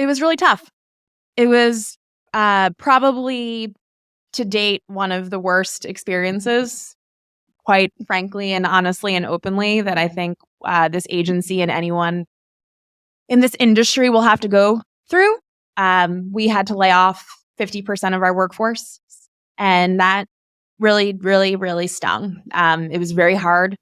was really tough. It was probably to date one of the worst experiences, quite frankly and honestly and openly, that I think this agency and anyone in this industry will have to go through. We had to lay off 50% of our workforce, and that really, really, really stung. It was very hard.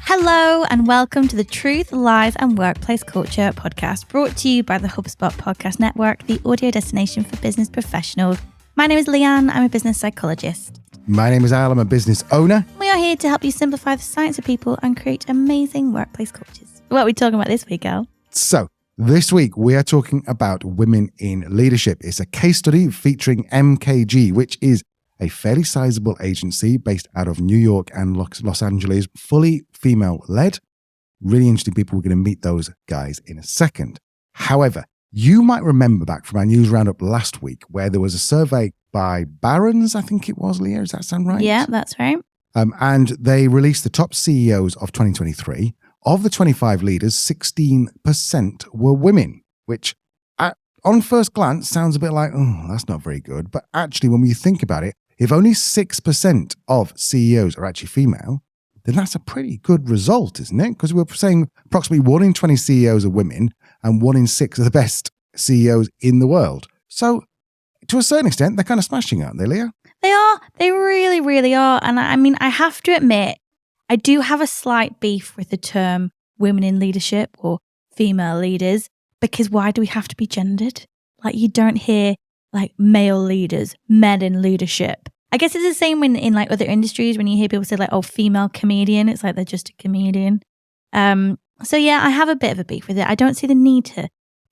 Hello and welcome to the Truth, Lies and Workplace Culture podcast, brought to you by the HubSpot Podcast Network, the audio destination for business professionals. My name is Leanne. I'm a business psychologist. My name is Al. I'm a business owner. We are here to help you simplify the science of people and create amazing workplace cultures. What are we talking about this week, Al? So, this week we are talking about women in leadership. It's a case study featuring MKG, which is a fairly sizable agency based out of New York and Los Angeles, fully female-led. Really interesting people. We're going to meet those guys in a second. However, you might remember back from our news roundup last week where there was a survey by Barron's, I think it was, Leah. Does that sound right? Yeah, that's right. And they released the top CEOs of 2023. Of the 25 leaders, 16% were women, which on first glance sounds a bit like, oh, that's not very good. But actually, when we think about it, if only 6% of CEOs are actually female, then that's a pretty good result, isn't it? Because we're saying approximately 1 in 20 CEOs are women and 1 in 6 are the best CEOs in the world. So to a certain extent, they're kind of smashing, aren't they, Leah? They are. They really, really are. And I mean, I have to admit, I do have a slight beef with the term women in leadership or female leaders, because why do we have to be gendered? Like, you don't hear like male leaders, men in leadership. I guess it's the same in like other industries when you hear people say like, oh, female comedian. It's like they're just a comedian. So yeah, I have a bit of a beef with it. I don't see the need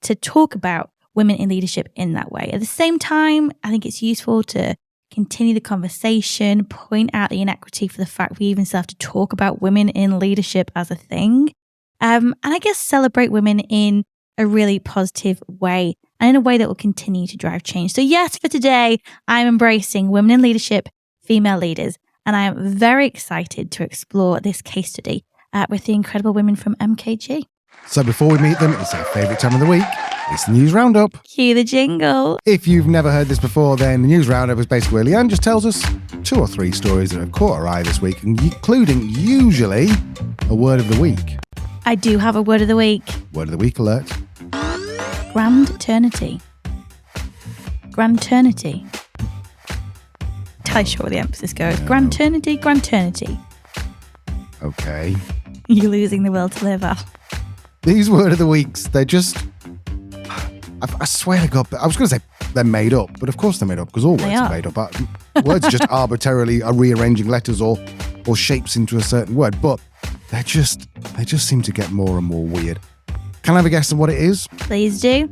to talk about women in leadership in that way. At the same time, I think it's useful to continue the conversation, point out the inequity for the fact we even still have to talk about women in leadership as a thing. And I guess celebrate women in a really positive way and in a way that will continue to drive change. So yes, for today, I'm embracing women in leadership, female leaders, and I am very excited to explore this case study with the incredible women from MKG. So before we meet them, it's our favourite time of the week. It's the News Roundup. Cue the jingle. If you've never heard this before, then the News Roundup is basically where Leanne just tells us 2 or 3 stories that have caught her eye this week, including usually a word of the week. I do have a word of the week. Word of the week alert. Grandternity. Grandternity. Tell you sure where the emphasis goes. Grandternity, grandternity. Okay. You're losing the will to live, Al. These word of the weeks, they're just... I swear to God, I was going to say they're made up, but of course they're made up because all words are made up. Words are just arbitrarily are rearranging letters or shapes into a certain word, but they just seem to get more and more weird. Can I have a guess on what it is? Please do.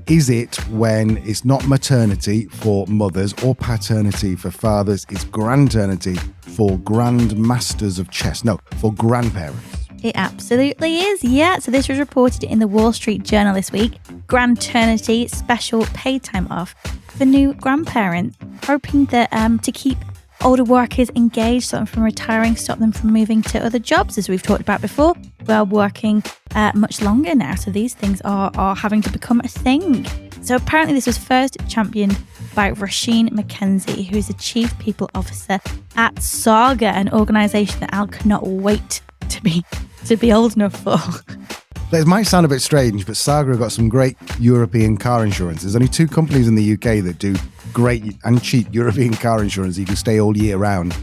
Is it when it's not maternity for mothers or paternity for fathers, it's grandternity for grandmasters of chess? No, for grandparents. It absolutely is, yeah. So this was reported in the Wall Street Journal this week. Grandternity, special paid time off for new grandparents, hoping that to keep older workers engaged, stop them from retiring, stop them from moving to other jobs, as we've talked about before. We are working much longer now, so these things are having to become a thing. So apparently this was first championed by Roisin McKenzie, who is the Chief People Officer at Saga, an organisation that Al cannot wait to be old enough for. It might sound a bit strange, but Saga have got some great European car insurance. There's only 2 companies in the UK that do great and cheap European car insurance. You can stay all year round.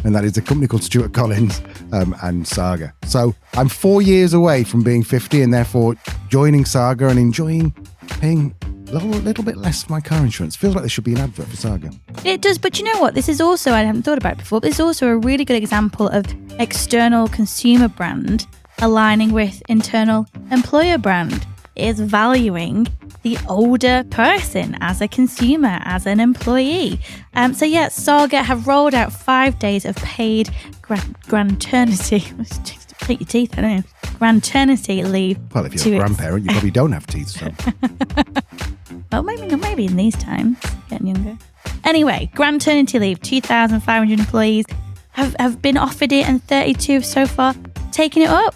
And that is a company called Stuart Collins and Saga. So I'm 4 years away from being 50 and therefore joining Saga and enjoying paying a little bit less for my car insurance. Feels like there should be an advert for Saga. It does, but you know what? This is also, I haven't thought about it before, but this is also a really good example of external consumer brand aligning with internal employer brand. It is valuing the older person as a consumer, as an employee. So yeah, Saga have rolled out 5 days of paid grandternity. Take your teeth, I don't know. Grandternity leave. Well, if you're a grandparent, you probably don't have teeth, so. Well, maybe not. Maybe in these times, getting younger. Anyway, grandternity leave. 2,500 employees have been offered it, and 32 so far taking it up.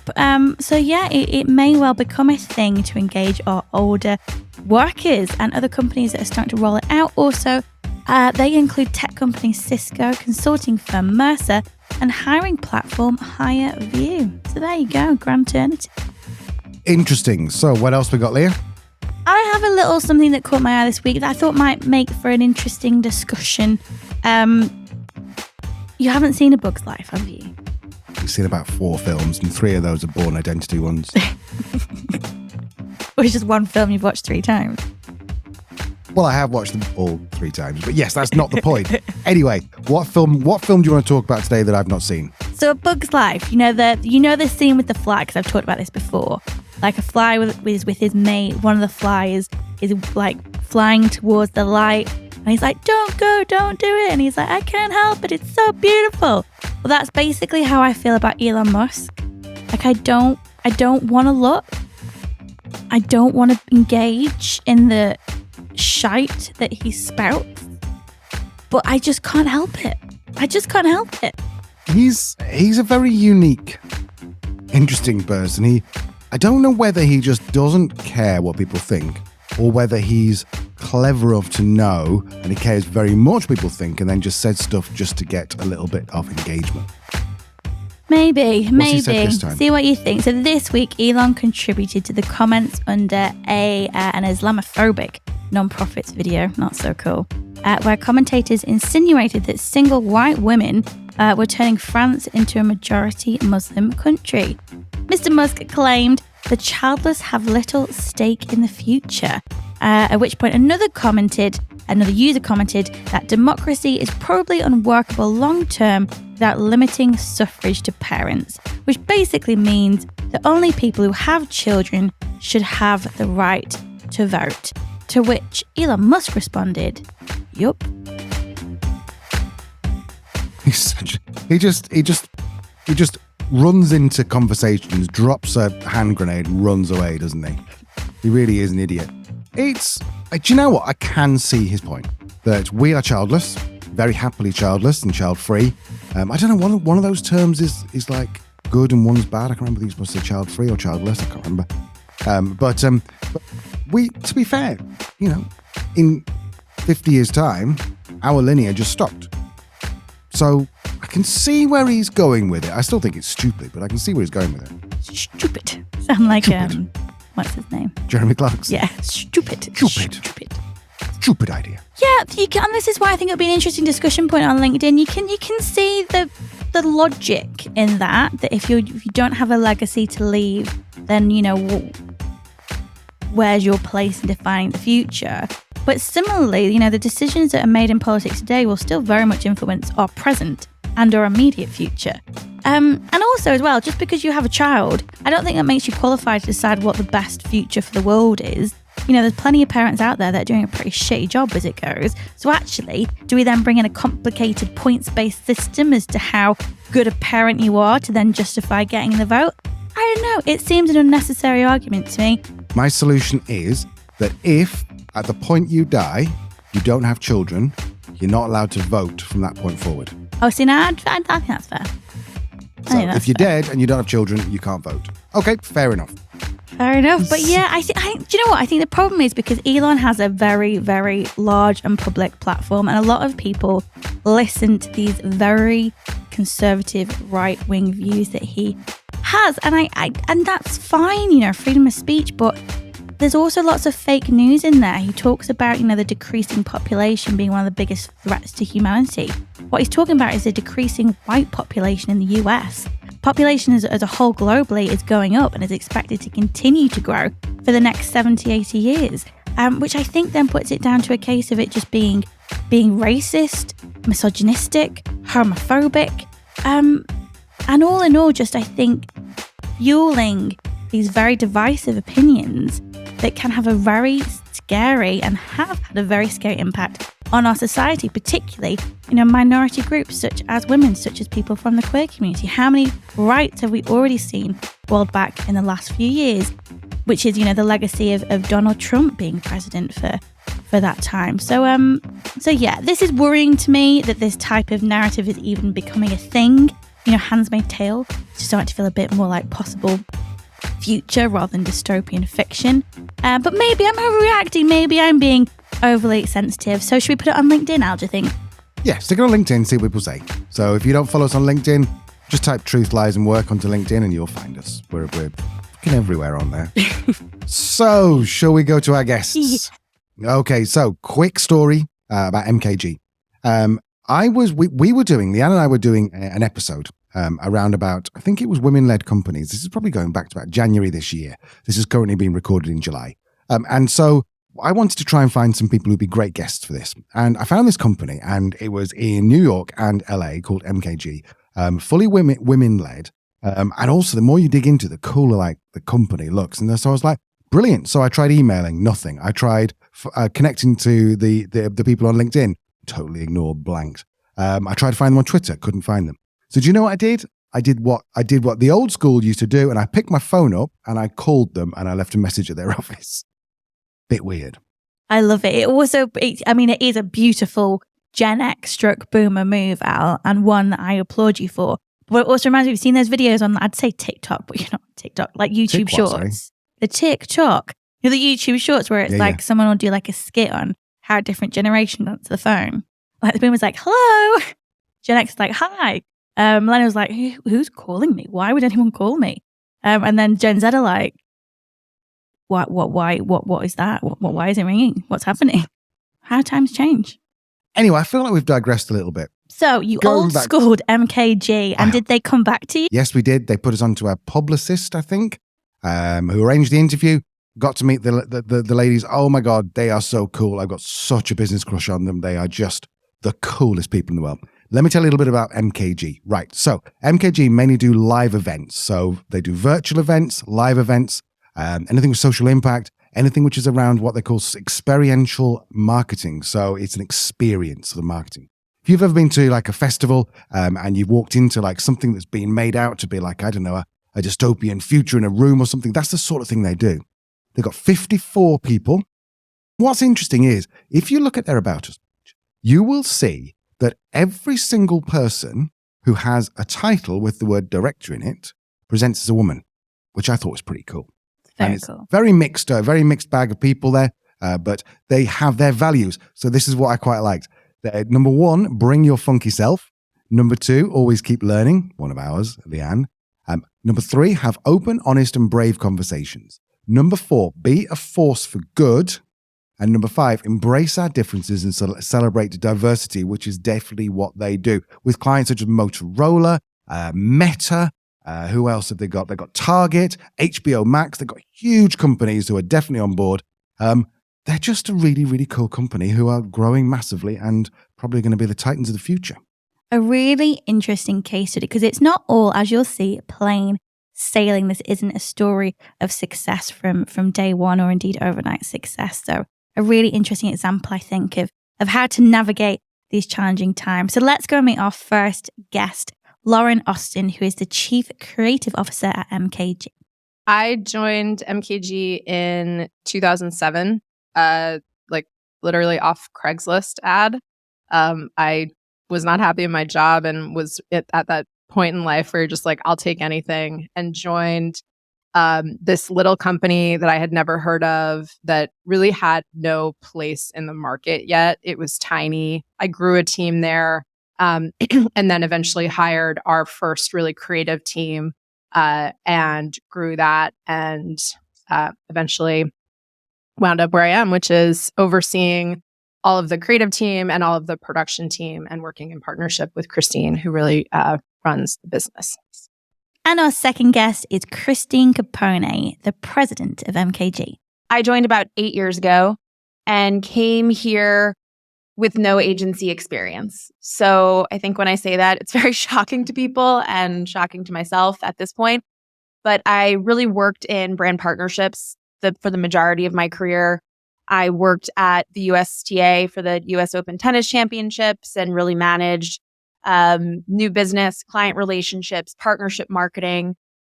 So yeah, it may well become a thing to engage our older workers, and other companies that are starting to roll it out. Also, they include tech companies Cisco, consulting firm Mercer, and hiring platform HireVue. So there you go, granternity. Interesting. So what else we got, Leah? I have a little something that caught my eye this week that I thought might make for an interesting discussion. You haven't seen A Bug's Life, have you? We've seen about 4 films, and 3 of those are Bourne Identity ones. Which is one film you've watched 3 times. Well, I have watched them all 3 times, but yes, that's not the point. Anyway, what film do you want to talk about today that I've not seen? So A Bug's Life, you know the scene with the fly, because I've talked about this before. Like a fly is with his mate. One of the flies is like flying towards the light, and he's like, "Don't go, don't do it." And he's like, "I can't help it. It's so beautiful." Well, that's basically how I feel about Elon Musk. Like I don't want to look. I don't want to engage in the shite that he spouts, but I just can't help it. He's a very unique, interesting person. I don't know whether he just doesn't care what people think, or whether he's clever enough to know and he cares very much what people think, and then just says stuff just to get a little bit of engagement. Maybe. He said this time? See what you think. So this week, Elon contributed to the comments under an Islamophobic non-profits video, not so cool, where commentators insinuated that single white women were turning France into a majority Muslim country. Mr. Musk claimed the childless have little stake in the future, at which point another user commented that democracy is probably unworkable long-term without limiting suffrage to parents, which basically means that only people who have children should have the right to vote. To which Elon Musk responded, "Yup." He just runs into conversations, drops a hand grenade, and runs away, doesn't he? He really is an idiot. Do you know what? I can see his point that we are childless, very happily childless and child-free. I don't know. One of those terms is like good and one's bad. I can't remember if you're supposed to say child-free or childless. I can't remember. But we, to be fair, in 50 years' time, our lineage just stopped. So I can see where he's going with it. I still think it's stupid, but I can see where he's going with it. Stupid. Sound like what's his name? Jeremy Clarkson. Yeah, stupid. Stupid idea. Yeah, and this is why I think it would be an interesting discussion point on LinkedIn. You can see the logic in that if you don't have a legacy to leave, then where's your place in defining the future? But similarly, the decisions that are made in politics today will still very much influence our present and our immediate future. And also as well, just because you have a child, I don't think that makes you qualified to decide what the best future for the world is. There's plenty of parents out there that are doing a pretty shitty job as it goes. So actually, do we then bring in a complicated points-based system as to how good a parent you are to then justify getting the vote? I don't know. It seems an unnecessary argument to me. My solution is that if, at the point you die, you don't have children, you're not allowed to vote from that point forward. Oh, see, now I think that's fair. So if you're dead and you don't have children, you can't vote. Okay, fair enough. Fair enough. But yeah, I do you know what? I think the problem is because Elon has a very, very large and public platform, and a lot of people listen to these very conservative right-wing views that he has. And that's fine, freedom of speech, but there's also lots of fake news in there. He talks about, the decreasing population being one of the biggest threats to humanity. What he's talking about is the decreasing white population in the US. Population as a whole globally is going up and is expected to continue to grow for the next 70, 80 years, which I think then puts it down to a case of it just being racist, misogynistic, homophobic, and all in all, just I think fueling these very divisive opinions that can have a very scary and have had a very scary impact on our society, particularly, minority groups such as women, such as people from the queer community. How many rights have we already seen rolled back in the last few years, which is, the legacy of Donald Trump being president for that time. So yeah, this is worrying to me that this type of narrative is even becoming a thing. Handmaid's Tale, starting to feel a bit more like possible future rather than dystopian fiction. But maybe I'm overreacting. Maybe I'm being overly sensitive. So should we put it on LinkedIn, Al, do you think? Yeah, stick it on LinkedIn, see what people say. So if you don't follow us on LinkedIn, just type Truth, Lies and Work onto LinkedIn and you'll find us. We're fucking everywhere on there. So, shall we go to our guests? Okay, so quick story about MKG. We were doing, Leanne and I were doing an episode around about, I think it was women-led companies. This is probably going back to about January this year. This is currently being recorded in July. And so I wanted to try and find some people who'd be great guests for this. And I found this company, and it was in New York and LA, called MKG, fully women-led. And also, the more you dig into it, the cooler like the company looks. And so I was like, brilliant. So I tried emailing, nothing. I tried connecting to the people on LinkedIn, totally ignored, blanked. I tried to find them on Twitter, couldn't find them. So do you know what I did? I did what the old school used to do, and I picked my phone up and I called them and I left a message at their office. Bit weird. I love it. It is a beautiful Gen X stroke boomer move, Al, and one that I applaud you for. But it also reminds me, you've seen those videos on, I'd say TikTok, but you're not TikTok, like YouTube Shorts. Sorry? The TikTok. The YouTube Shorts where it's someone will do like a skit on how a different generation answer the phone. Like the boomer's like, hello. Gen X is like, hi. Millennial's like, who's calling me? Why would anyone call me? And then Gen Z are like, why is that? Why is it ringing? What's happening? How times change. Anyway, I feel like we've digressed a little bit. So you old-schooled MKG, and did they come back to you? Yes, we did. They put us onto a publicist, I think, who arranged the interview. Got to meet the ladies. Oh my God, they are so cool. I've got such a business crush on them. They are just the coolest people in the world. Let me tell you a little bit about MKG. Right, so MKG mainly do live events. So they do virtual events, live events, anything with social impact, anything which is around what they call experiential marketing. So it's an experience of the marketing. If you've ever been to like a festival and you've walked into like something that's been made out to be like, I don't know, a dystopian future in a room or something, that's the sort of thing they do. They've got 54 people. What's interesting is if you look at their About Us page, you will see that every single person who has a title with the word director in it presents as a woman, which I thought was pretty cool. Very cool. Very mixed bag of people there, but they have their values. So this is what I quite liked. Number 1, bring your funky self. Number 2, always keep learning. One of ours, Leanne. Number 3, have open, honest, and brave conversations. Number 4, be a force for good. And number 5, embrace our differences and celebrate diversity, which is definitely what they do. With clients such as Motorola, Meta, who else have they got? They've got Target, HBO Max. They've got huge companies who are definitely on board. They're just a really, really cool company who are growing massively and probably going to be the titans of the future. A really interesting case study because it's not all, as you'll see, plain sailing. This isn't a story of success from day one or indeed overnight success. So a really interesting example, I think, of how to navigate these challenging times. So let's go and meet our first guest, Lauren Austin, who is the Chief Creative Officer at MKG. I joined MKG in 2007, literally off Craigslist ad. I was not happy in my job and was at that point in life where you're just like, I'll take anything, and joined this little company that I had never heard of that really had no place in the market yet. It was tiny. I grew a team there and then eventually hired our first really creative team and grew that and eventually wound up where I am, which is overseeing all of the creative team and all of the production team and working in partnership with Christine, who really runs the business. And our second guest is Christine Capone, the president of MKG. I joined about 8 years ago and came here with no agency experience. So I think when I say that, it's very shocking to people and shocking to myself at this point. But I really worked in brand partnerships for the majority of my career. I worked at the USTA for the US Open Tennis Championships and really managed new business, client relationships, partnership marketing.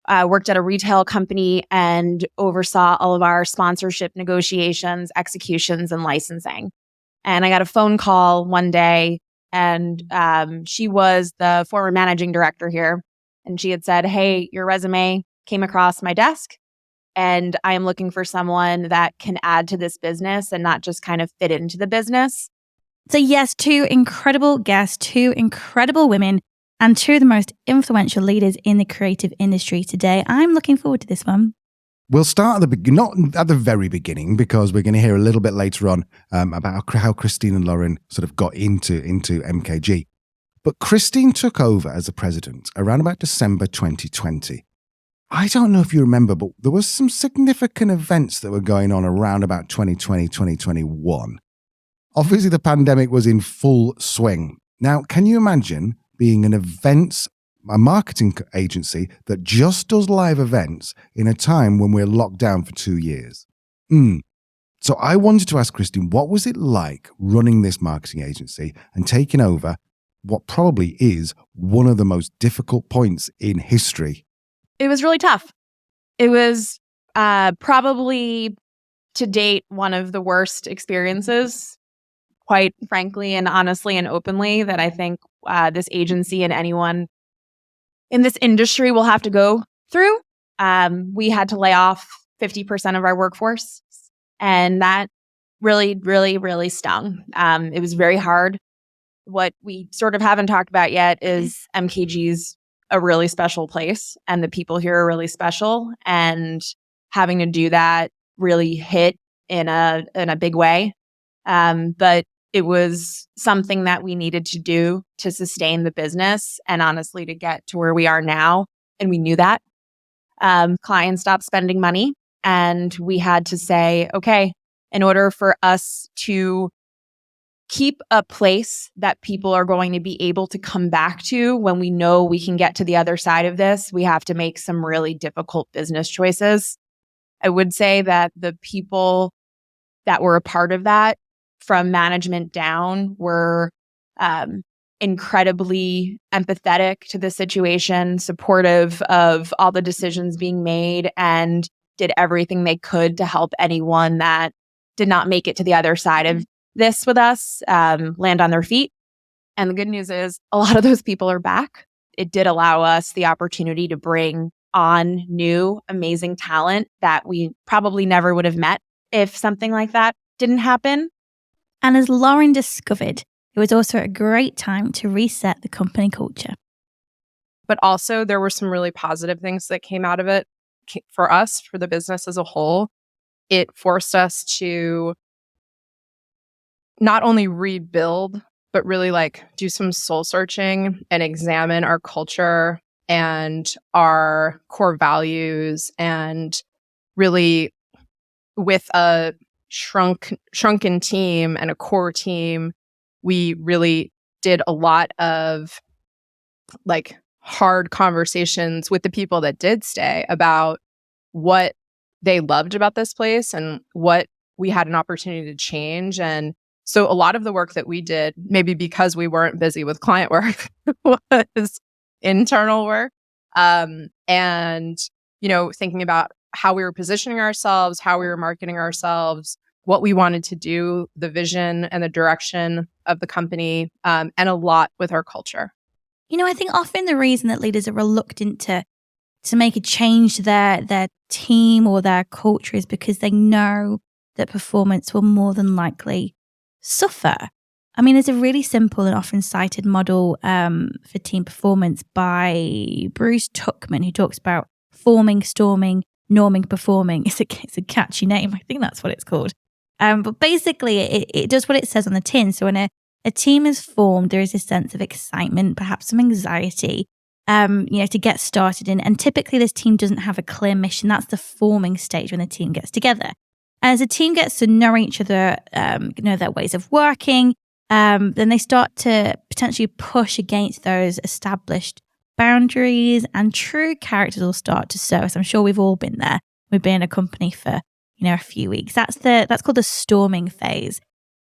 Worked at a retail company and oversaw all of our sponsorship negotiations, executions, and licensing. And I got a phone call one day And she was the former managing director here. And she had said, hey, your resume came across my desk, and I am looking for someone that can add to this business and not just kind of fit into the business. So yes, two incredible guests, two incredible women, and two of the most influential leaders in the creative industry today. I'm looking forward to this one. We'll start at not at the very beginning, because we're going to hear a little bit later on about how Christine and Lauren sort of got into MKG. But Christine took over as the president around about December 2020. I don't know if you remember, but there was some significant events that were going on around about 2020, 2021. Obviously, the pandemic was in full swing. Now, can you imagine being a marketing agency that just does live events in a time when we're locked down for 2 years? So I wanted to ask Christine, what was it like running this marketing agency and taking over what probably is one of the most difficult points in history? It was really tough. It was probably, to date, one of the worst experiences, quite frankly and honestly and openly, that I think this agency and anyone in this industry will have to go through. We had to lay off 50% of our workforce, and that really, really, really stung. It was very hard. What we sort of haven't talked about yet is MKG's a really special place, and the people here are really special, and having to do that really hit in a big way. But it was something that we needed to do to sustain the business and honestly to get to where we are now. And we knew that. Clients stopped spending money, and we had to say, okay, in order for us to keep a place that people are going to be able to come back to when we know we can get to the other side of this, we have to make some really difficult business choices. I would say that the people that were a part of that, from management down, were incredibly empathetic to the situation, supportive of all the decisions being made, and did everything they could to help anyone that did not make it to the other side of this with us land on their feet. And the good news is a lot of those people are back. It did allow us the opportunity to bring on new, amazing talent that we probably never would have met if something like that didn't happen. And as Lauren discovered, it was also a great time to reset the company culture. But also there were some really positive things that came out of it for us, for the business as a whole. It forced us to not only rebuild, but really do some soul searching and examine our culture and our core values, and really, with a shrunken team and a core team, we really did a lot of hard conversations with the people that did stay about what they loved about this place and what we had an opportunity to change. And so a lot of the work that we did, maybe because we weren't busy with client work, was internal work. And, thinking about how we were positioning ourselves, how we were marketing ourselves, what we wanted to do, the vision and the direction of the company, and a lot with our culture. I think often the reason that leaders are reluctant to make a change to their team or their culture is because they know that performance will more than likely suffer. I mean, there's a really simple and often cited model for team performance by Bruce Tuckman, who talks about forming, storming, norming, performing. It's a catchy name. I think that's what it's called. But basically, it does what it says on the tin. So when a team is formed, there is a sense of excitement, perhaps some anxiety, to get started in. And typically, this team doesn't have a clear mission. That's the forming stage when the team gets together. As a team gets to know each other, know their ways of working, then they start to potentially push against those established boundaries, and true characters will start to surface. I'm sure we've all been there. We've been in a company for a few weeks. That's called the storming phase.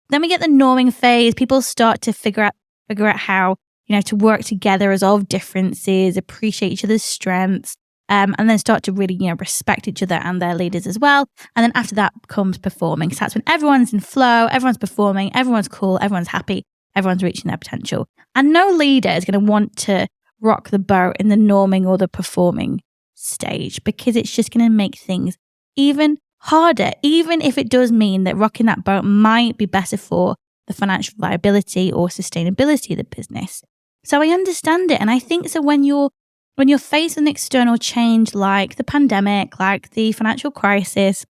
Then we get the norming phase. People start to figure out how to work together, resolve differences, appreciate each other's strengths, and then start to really respect each other and their leaders as well. And then after that comes performing. So that's when everyone's in flow, everyone's performing, everyone's cool, everyone's happy, everyone's reaching their potential. And no leader is going to want to rock the boat in the norming or the performing stage, because it's just going to make things even harder, even if it does mean that rocking that boat might be better for the financial viability or sustainability of the business. So I understand it. And I think so when you're faced with an external change like the pandemic, like the financial crisis,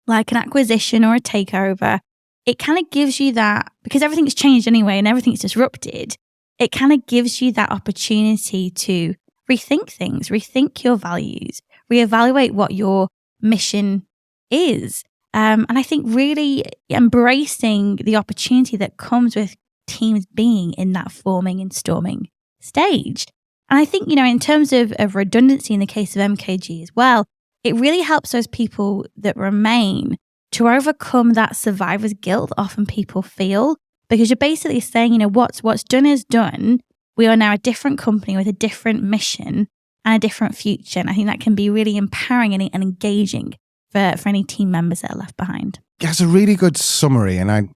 like an acquisition or a takeover, it kind of gives you that, because everything's changed anyway and everything's disrupted, it kind of gives you that opportunity to rethink things, rethink your values, reevaluate what your mission is. And I think really embracing the opportunity that comes with teams being in that forming and storming stage. And I think, in terms of redundancy in the case of MKG as well, it really helps those people that remain to overcome that survivor's guilt often people feel, because you're basically saying, what's done is done. We are now a different company with a different mission and a different future. And I think that can be really empowering and engaging for any team members that are left behind. That's a really good summary. And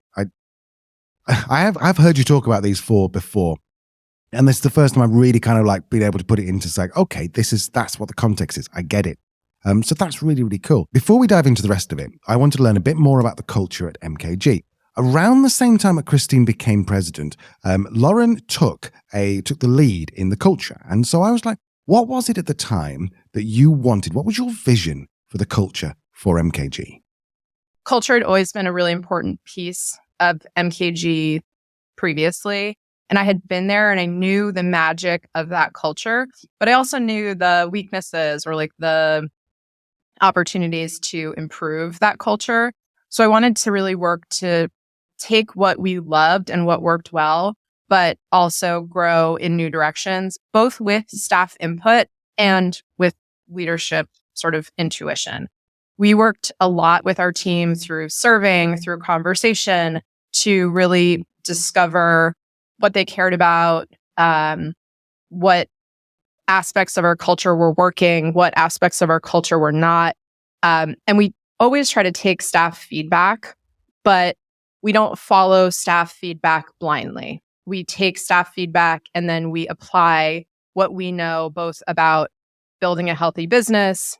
I've heard you talk about these four before. And this is the first time I've really kind of like been able to put it into like, okay, that's what the context is. I get it. So that's really, really cool. Before we dive into the rest of it, I wanted to learn a bit more about the culture at MKG. Around the same time that Christine became president, Lauren took the lead in the culture. And so I was like, what was it at the time that you wanted? What was your vision for the culture for MKG? Culture had always been a really important piece of MKG previously. And I had been there and I knew the magic of that culture, but I also knew the weaknesses or like the opportunities to improve that culture. So I wanted to really work to take what we loved and what worked well, but also grow in new directions, both with staff input and with leadership sort of intuition. We worked a lot with our team through surveying, through conversation to really discover what they cared about, what aspects of our culture were working, what aspects of our culture were not. And we always try to take staff feedback, but we don't follow staff feedback blindly. We take staff feedback and then we apply what we know both about building a healthy business,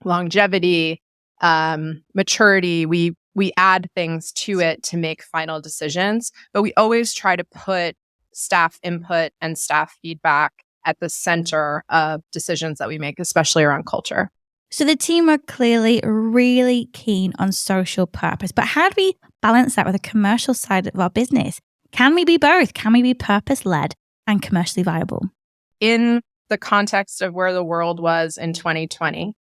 longevity, maturity. We add things to it to make final decisions, but we always try to put staff input and staff feedback at the center of decisions that we make, especially around culture. So the team are clearly really keen on social purpose, but how do we balance that with the commercial side of our business? Can we be both? Can we be purpose-led and commercially viable? In the context of where the world was in 2020,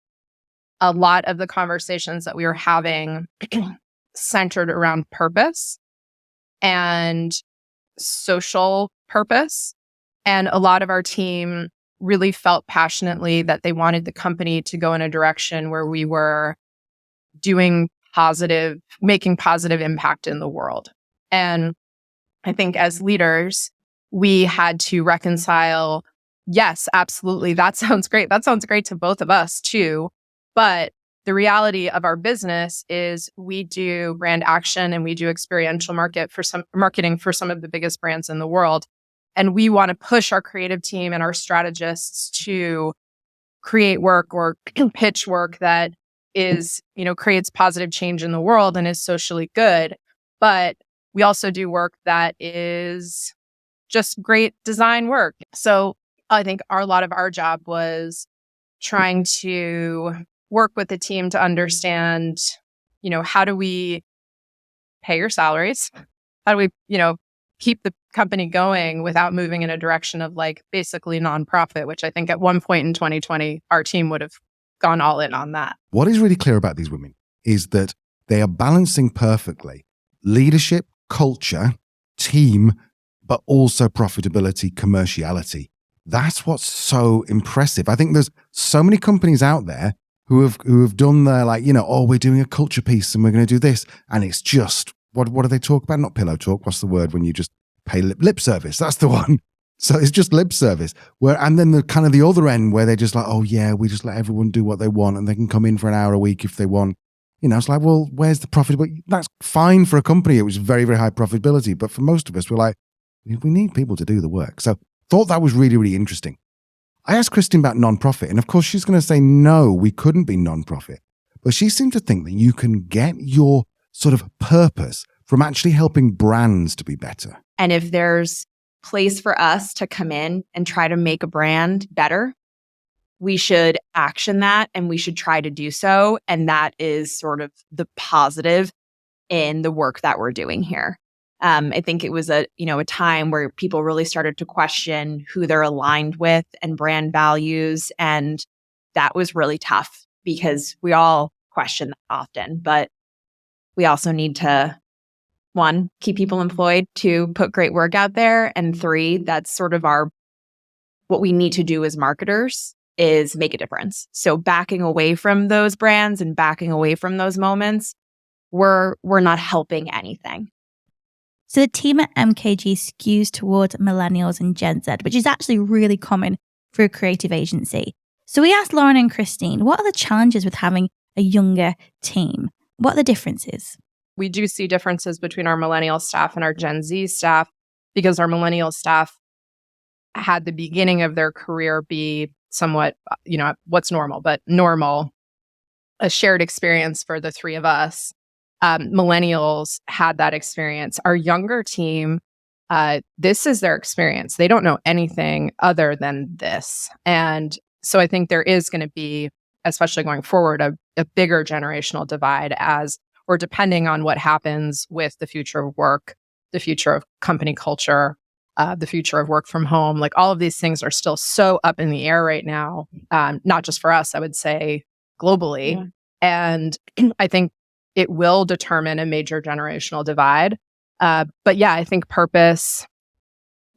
a lot of the conversations that we were having centered around purpose and social purpose. And a lot of our team really felt passionately that they wanted the company to go in a direction where we were making positive impact in the world. And I think as leaders, we had to reconcile, yes, absolutely, that sounds great. That sounds great to both of us too. But the reality of our business is we do brand action and we do experiential marketing for some of the biggest brands in the world. And we want to push our creative team and our strategists to create work or pitch work that is, creates positive change in the world and is socially good. But we also do work that is just great design work. So I think a lot of our job was trying to work with the team to understand, how do we pay your salaries? How do we, keep the company going without moving in a direction of like basically nonprofit, which I think at one point in 2020, our team would have gone all in on that. What is really clear about these women is that they are balancing perfectly leadership, culture, team, but also profitability, commerciality. That's what's so impressive. I think there's so many companies out there who have done their we're doing a culture piece and we're going to do this. And it's just, what do they talk about? Not pillow talk. What's the word when you just pay lip service? That's the one. So it's just lip service. And then the kind of the other end where they're just like, oh yeah, we just let everyone do what they want and they can come in for an hour a week if they want. It's like, well, where's the profitability? That's fine for a company. It was very, very high profitability. But for most of us, we're like, We need people to do the work. So thought that was really, really interesting. I asked Christine about nonprofit, and of course she's going to say, no, we couldn't be nonprofit. But she seemed to think that you can get your sort of purpose from actually helping brands to be better. And if there's place for us to come in and try to make a brand better, we should action that and we should try to do so. And that is sort of the positive in the work that we're doing here. I think it was a time where people really started to question who they're aligned with and brand values. And that was really tough because we all question that often, but we also need to, 1, keep people employed, 2, put great work out there, and 3, that's sort of what we need to do as marketers is make a difference. So backing away from those brands and backing away from those moments, we're not helping anything. So the team at MKG skews towards millennials and Gen Z, which is actually really common for a creative agency. So we asked Lauren and Christine, what are the challenges with having a younger team? What are the differences? We do see differences between our millennial staff and our Gen Z staff because our millennial staff had the beginning of their career be somewhat, what's normal, but normal, a shared experience for the three of us. Millennials had that experience. Our younger team, this is their experience. They don't know anything other than this. And so I think there is going to be, especially going forward, a bigger generational divide or depending on what happens with the future of work, the future of company culture, the future of work from home. Like all of these things are still so up in the air right now, not just for us, I would say globally. Yeah. And I think it will determine a major generational divide. But yeah, I think purpose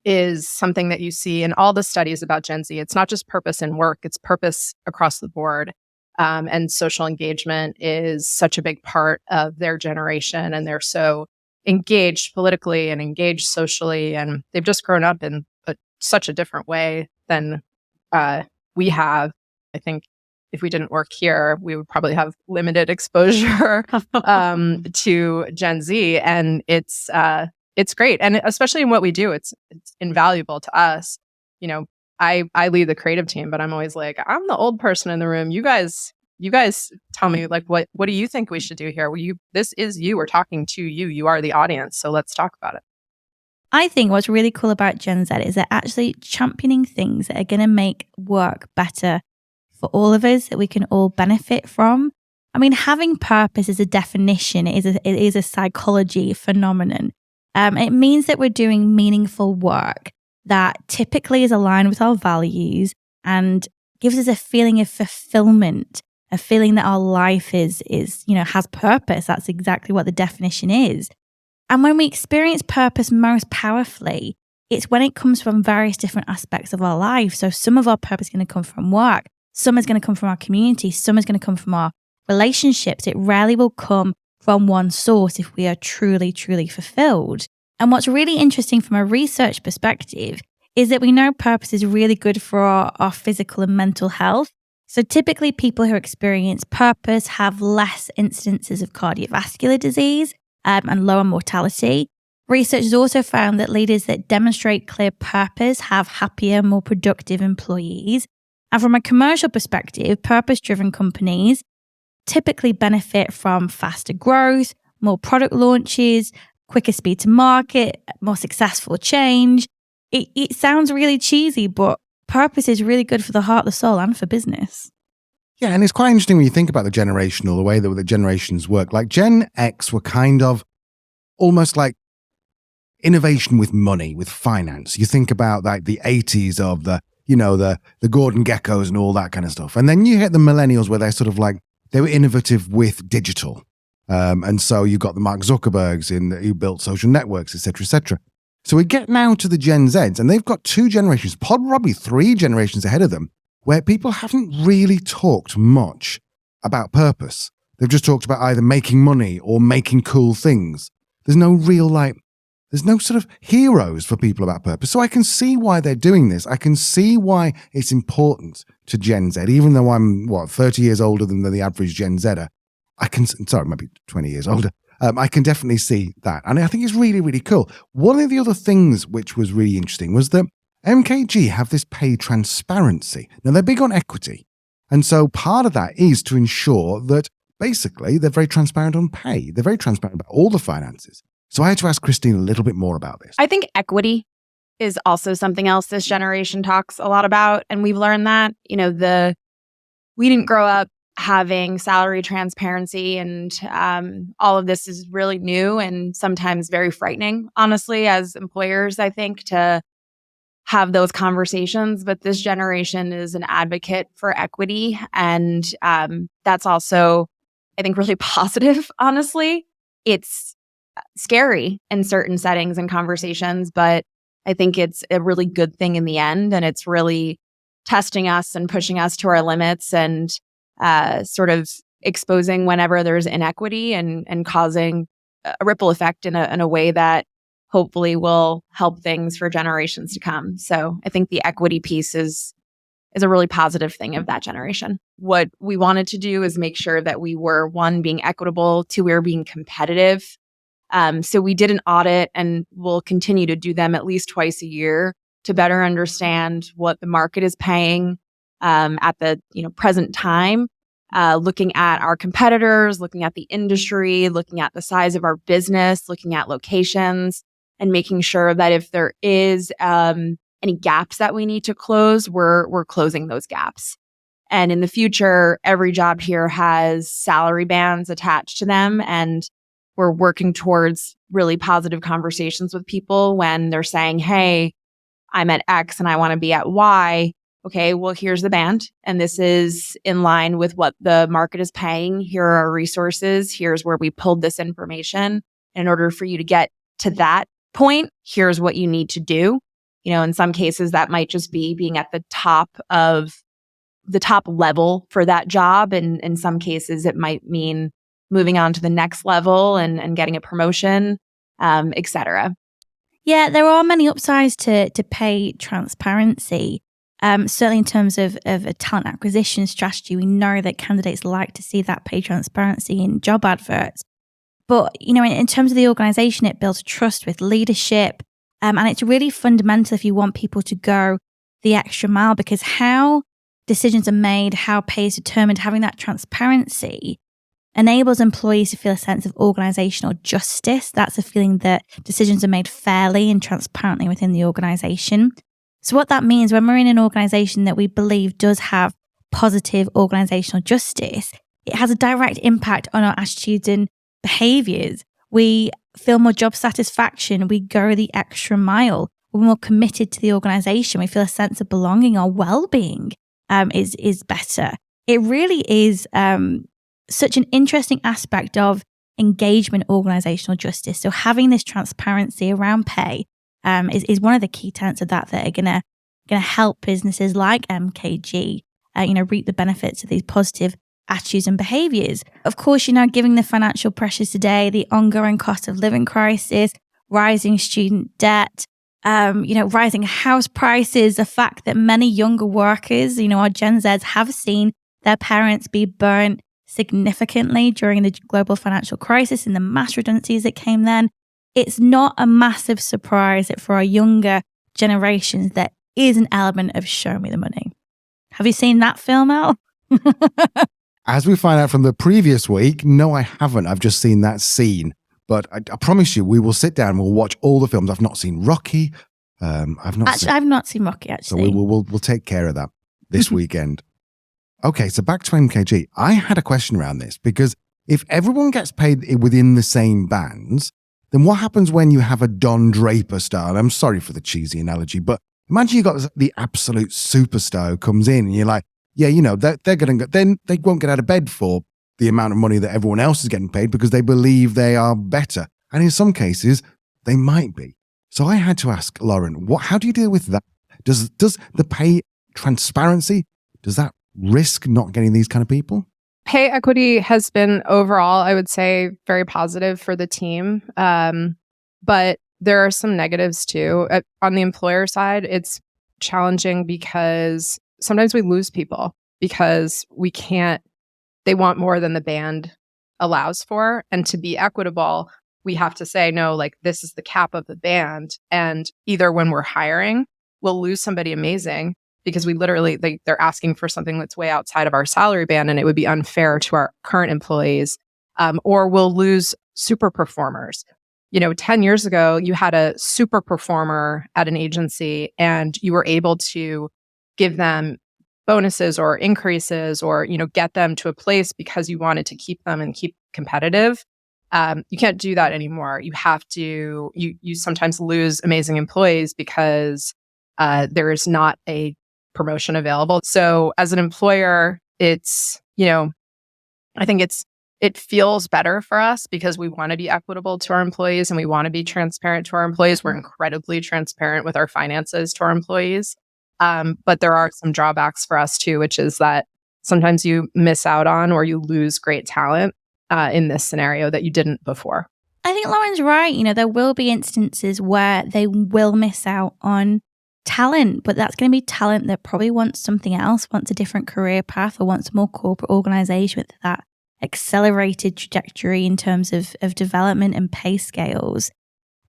is something that you see in all the studies about Gen Z. It's not just purpose in work, it's purpose across the board. And social engagement is such a big part of their generation. And they're so engaged politically and engaged socially. And they've just grown up in such a different way than we have. I think if we didn't work here, we would probably have limited exposure to Gen Z. And it's great. And especially in what we do, it's invaluable to us. I lead the creative team, but I'm always like, I'm the old person in the room. You guys tell me, like, what do you think we should do here? This is you. We're talking to you. You are the audience. So let's talk about it. I think what's really cool about Gen Z is they're actually championing things that are going to make work better for all of us, that we can all benefit from. I mean, having purpose is a definition. It is a psychology phenomenon. It means that we're doing meaningful work that typically is aligned with our values and gives us a feeling of fulfillment, a feeling that our life is has purpose. That's exactly what the definition is. And when we experience purpose most powerfully, it's when it comes from various different aspects of our life. So some of our purpose is going to come from work, some is going to come from our community, some is going to come from our relationships. It rarely will come from one source if we are truly, truly fulfilled. And what's really interesting from a research perspective is that we know purpose is really good for our physical and mental health. So typically people who experience purpose have less incidences of cardiovascular disease and lower mortality. Research has also found that leaders that demonstrate clear purpose have happier, more productive employees. And from a commercial perspective, purpose-driven companies typically benefit from faster growth, more product launches, quicker speed to market, more successful change. It sounds really cheesy, but purpose is really good for the heart, the soul, and for business. Yeah, and it's quite interesting when you think about the way that the generations work. Like Gen X were kind of almost like innovation with money, with finance. You think about like the 80s of the Gordon Geckos and all that kind of stuff. And then you hit the millennials where they're sort of like, they were innovative with digital. And so you got the Mark Zuckerbergs who built social networks, et cetera, et cetera. So we get now to the Gen Zs, and they've got 2 generations, probably 3 generations ahead of them, where people haven't really talked much about purpose. They've just talked about either making money or making cool things. There's no sort of heroes for people about purpose. So I can see why they're doing this. I can see why it's important to Gen Z, even though I'm 30 years older than the average Gen Zer. Maybe 20 years older. I can definitely see that. And I think it's really, really cool. One of the other things which was really interesting was that MKG have this pay transparency. Now, they're big on equity. And so part of that is to ensure that basically they're very transparent on pay. They're very transparent about all the finances. So I had to ask Christine a little bit more about this. I think equity is also something else this generation talks a lot about. And we've learned that, we didn't grow up having salary transparency, and all of this is really new and sometimes very frightening, honestly, as employers, I think, to have those conversations. But this generation is an advocate for equity. And that's also, I think, really positive, honestly. It's scary in certain settings and conversations, but I think it's a really good thing in the end. And it's really testing us and pushing us to our limits and sort of exposing whenever there's inequity and causing a ripple effect in a way that hopefully will help things for generations to come. So I think the equity piece is a really positive thing of that generation. What we wanted to do is make sure that we were, one, being equitable, two, we were being competitive. So we did an audit, and we'll continue to do them at least twice a year to better understand what the market is paying at the present time, looking at our competitors, looking at the industry, looking at the size of our business, looking at locations, and making sure that if there is any gaps that we need to close, we're closing those gaps. And in the future, every job here has salary bands attached to them, and we're working towards really positive conversations with people when they're saying, hey, I'm at X and I want to be at Y. Okay, well, here's the band, and this is in line with what the market is paying. Here are our resources. Here's where we pulled this information. In order for you to get to that point, here's what you need to do. In some cases, that might just be being at the top level for that job. And in some cases, it might mean moving on to the next level and getting a promotion, et cetera. Yeah, there are many upsides to pay transparency. Certainly in terms of a talent acquisition strategy, we know that candidates like to see that pay transparency in job adverts. But, in terms of the organization, it builds trust with leadership. And it's really fundamental if you want people to go the extra mile, because how decisions are made, how pay is determined, having that transparency enables employees to feel a sense of organizational justice. That's a feeling that decisions are made fairly and transparently within the organization. So what that means, when we're in an organization that we believe does have positive organizational justice, it has a direct impact on our attitudes and behaviors. We feel more job satisfaction. We go the extra mile. We're more committed to the organization. We feel a sense of belonging. Our well-being is better. It really is such an interesting aspect of engagement organizational justice. So having this transparency around pay is one of the key tenets of that are gonna help businesses like MKG reap the benefits of these positive attitudes and behaviors. Of course, given the financial pressures today, the ongoing cost of living crisis, rising student debt, rising house prices, the fact that many younger workers, our Gen Zs, have seen their parents be burnt significantly during the global financial crisis and the mass redundancies that came then. It's not a massive surprise that for our younger generations, there is an element of show me the money. Have you seen that film, Al? As we find out from the previous week, no, I haven't. I've just seen that scene. But I promise you, we will sit down and we'll watch all the films. I've not seen Rocky. I've not seen Rocky, actually. So we'll take care of that this weekend. Okay, so back to MKG. I had a question around this, because if everyone gets paid within the same bands, then what happens when you have a Don Draper style? I'm sorry for the cheesy analogy, but imagine you got the absolute superstar who comes in and you're like, yeah, they're going to go, then they won't get out of bed for the amount of money that everyone else is getting paid because they believe they are better. And in some cases, they might be. So I had to ask Lauren, how do you deal with that? Does the pay transparency, does that risk not getting these kind of people? Pay equity has been overall, I would say, very positive for the team. But there are some negatives too. On the employer side, it's challenging because sometimes we lose people because they want more than the band allows for. And to be equitable, we have to say, no, like this is the cap of the band. And either when we're hiring, we'll lose somebody amazing because we literally, they're asking for something that's way outside of our salary band and it would be unfair to our current employees, or we'll lose super performers. 10 years ago, you had a super performer at an agency and you were able to give them bonuses or increases or, get them to a place because you wanted to keep them and keep competitive. You can't do that anymore. You have to, you sometimes lose amazing employees because there is not a promotion available. So as an employer, it's, I think it feels better for us because we want to be equitable to our employees and we want to be transparent to our employees. We're incredibly transparent with our finances to our employees. But there are some drawbacks for us too, which is that sometimes you miss out on or you lose great talent in this scenario that you didn't before. I think Lauren's right. There will be instances where they will miss out on talent, but that's going to be talent that probably wants something else, wants a different career path or wants a more corporate organization with that accelerated trajectory in terms of development and pay scales.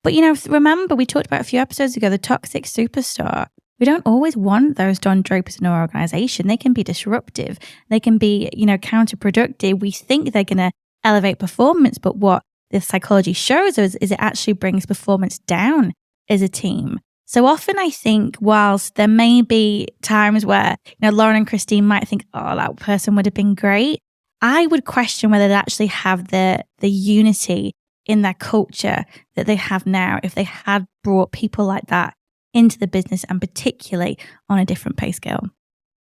But, remember, we talked about a few episodes ago, the toxic superstar. We don't always want those Don Drapers in our organization. They can be disruptive. They can be, counterproductive. We think they're going to elevate performance, but what the psychology shows us is it actually brings performance down as a team. So often I think whilst there may be times where, Lauren and Christine might think, oh, that person would have been great, I would question whether they actually have the unity in their culture that they have now if they had brought people like that into the business and particularly on a different pay scale.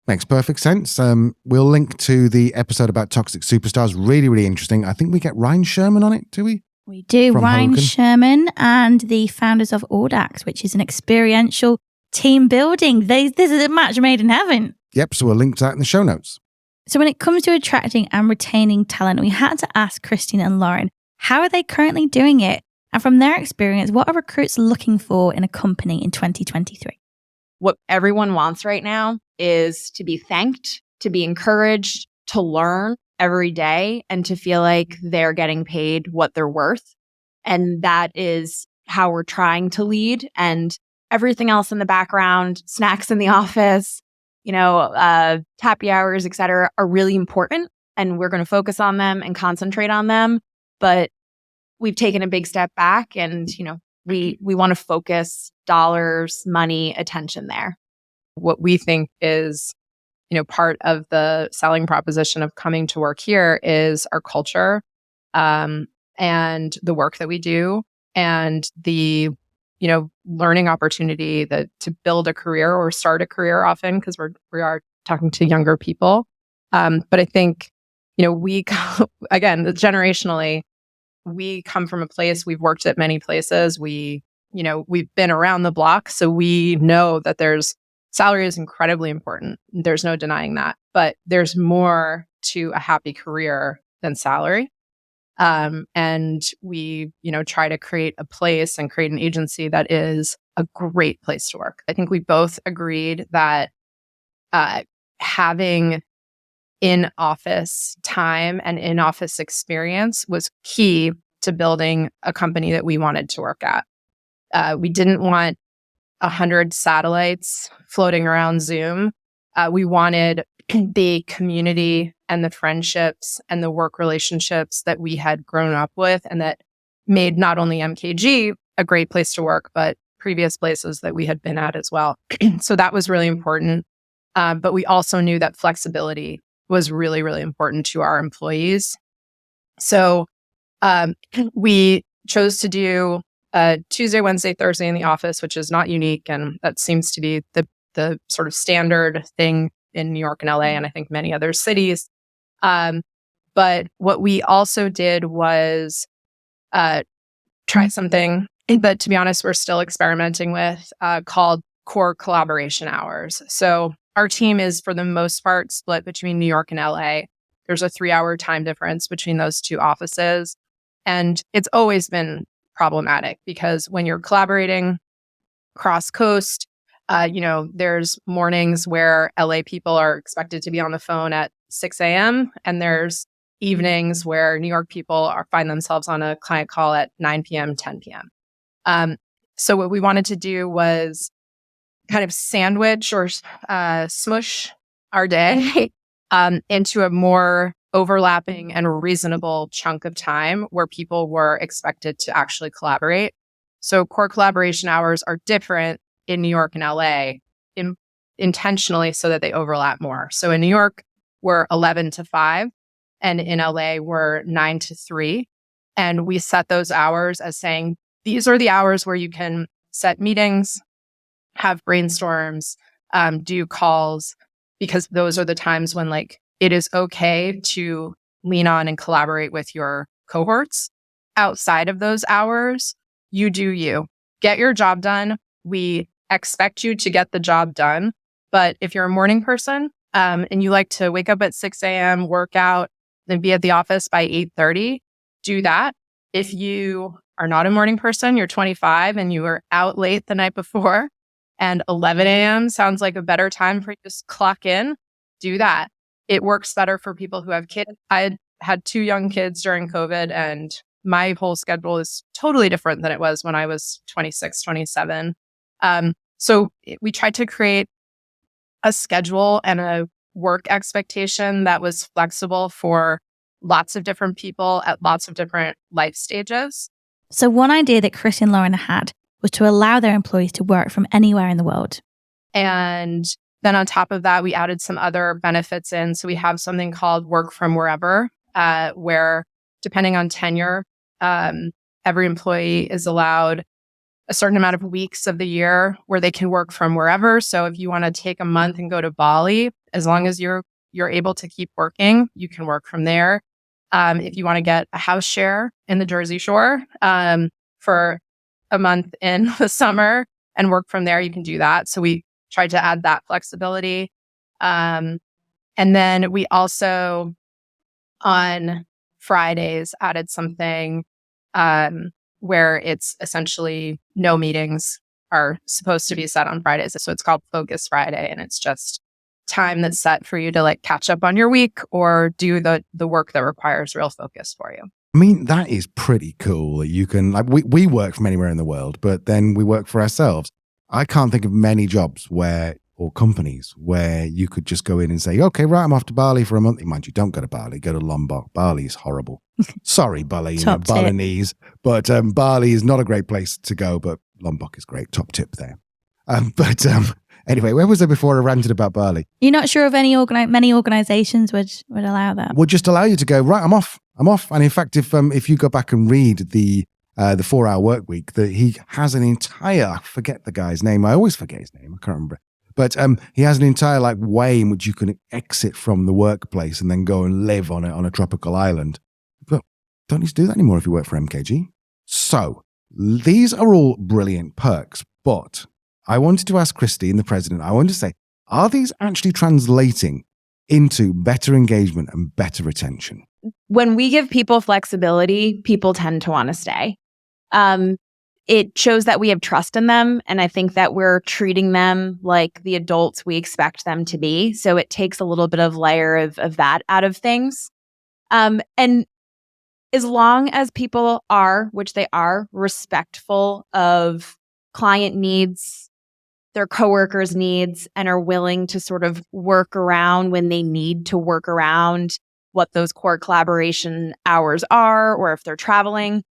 Makes perfect sense. We'll link to the episode about toxic superstars. Really, really interesting. I think we get Ryan Sherman on it, do we? We do. From Ryan Hogan. Sherman and the founders of Audax, which is an experiential team building. This is a match made in heaven. Yep, so we'll link to that in the show notes. So when it comes to attracting and retaining talent, we had to ask Christine and Lauren, how are they currently doing it? And from their experience, what are recruits looking for in a company in 2023? What everyone wants right now is to be thanked, to be encouraged, to learn every day, and to feel like they're getting paid what they're worth. And that is how we're trying to lead. And everything else in the background, snacks in the office, happy hours, et cetera, are really important. And we're going to focus on them and concentrate on them. But we've taken a big step back and, we want to focus dollars, money, attention there. What we think is, part of the selling proposition of coming to work here is our culture and the work that we do and the, learning opportunity to build a career or start a career often because we are talking to younger people. But I think, we, again, generationally, we come from a place, we've worked at many places. We've been around the block. So we know that salary is incredibly important. There's no denying that, but there's more to a happy career than salary. And we, try to create a place and create an agency that is a great place to work. I think we both agreed that having in-office time and in-office experience was key to building a company that we wanted to work at. We didn't want 100 satellites floating around Zoom. We wanted the community and the friendships and the work relationships that we had grown up with and that made not only MKG a great place to work, but previous places that we had been at as well. So that was really important. But we also knew that flexibility was really, really important to our employees. So we chose to do Tuesday, Wednesday, Thursday in the office, which is not unique. And that seems to be the sort of standard thing in New York and LA, and I think many other cities. But what we also did was try something that, to be honest, we're still experimenting with called core collaboration hours. So our team is, for the most part, split between New York and LA. There's a 3-hour time difference between those two offices. And it's always been problematic because when you're collaborating cross coast, there's mornings where LA people are expected to be on the phone at 6 a.m. and there's evenings where New York people find themselves on a client call at 9 p.m., 10 p.m. So what we wanted to do was kind of sandwich or smush our day into a more overlapping and reasonable chunk of time where people were expected to actually collaborate. So core collaboration hours are different in New York and LA intentionally so that they overlap more. So in New York, we're 11 to 5, and in LA, we're 9 to 3. And we set those hours as saying, these are the hours where you can set meetings, have brainstorms, do calls, because those are the times when like it is okay to lean on and collaborate with your cohorts. Outside of those hours, you do you. Get your job done. We expect you to get the job done. But if you're a morning person and you like to wake up at 6 a.m., work out, then be at the office by 8:30, do that. If you are not a morning person, you're 25 and you were out late the night before, and 11 a.m. sounds like a better time for you to just clock in, do that. It works better for people who have kids. I had 2 young kids during COVID, and my whole schedule is totally different than it was when I was 26, 27. So we tried to create a schedule and a work expectation that was flexible for lots of different people at lots of different life stages. So one idea that Chris and Lauren had was to allow their employees to work from anywhere in the world. And then on top of that, we added some other benefits in. So we have something called work from wherever, where depending on tenure, every employee is allowed a certain amount of weeks of the year where they can work from wherever. So if you want to take a month and go to Bali, as long as you're able to keep working, you can work from there. If you want to get a house share in the Jersey Shore for a month in the summer and work from there, you can do that. So we tried to add that flexibility. And then we also, on Fridays, added something where it's essentially no meetings are supposed to be set on Fridays. So it's called Focus Friday, and it's just time that's set for you to like catch up on your week or do the work that requires real focus for you. I mean, that is pretty cool that you can, like, we work from anywhere in the world, but then we work for ourselves. I can't think of many jobs or companies where you could just go in and say, okay, right, I'm off to Bali for a month. Mind you, don't go to Bali, go to Lombok. Bali is horrible. Sorry, Balinese, but Bali is not a great place to go, but Lombok is great. Top tip there. Anyway, where was I before I ranted about Bali? You're not sure of many organizations would allow that? Would just allow you to go, right, I'm off. And in fact, if you go back and read the 4-hour work week, that he has an entire, I forget the guy's name. I always forget his name. I can't remember. But he has an entire like way in which you can exit from the workplace and then go and live on a tropical island. But don't need to do that anymore if you work for MKG. So these are all brilliant perks. But I wanted to ask Christine, the president, I wanted to say, are these actually translating into better engagement and better retention? When we give people flexibility, people tend to want to stay. It shows that we have trust in them. And I think that we're treating them like the adults we expect them to be. So it takes a little bit of layer of that out of things. And as long as people are, which they are, respectful of client needs, their coworkers' needs, and are willing to sort of work around when they need to work around what those core collaboration hours are, or if they're traveling,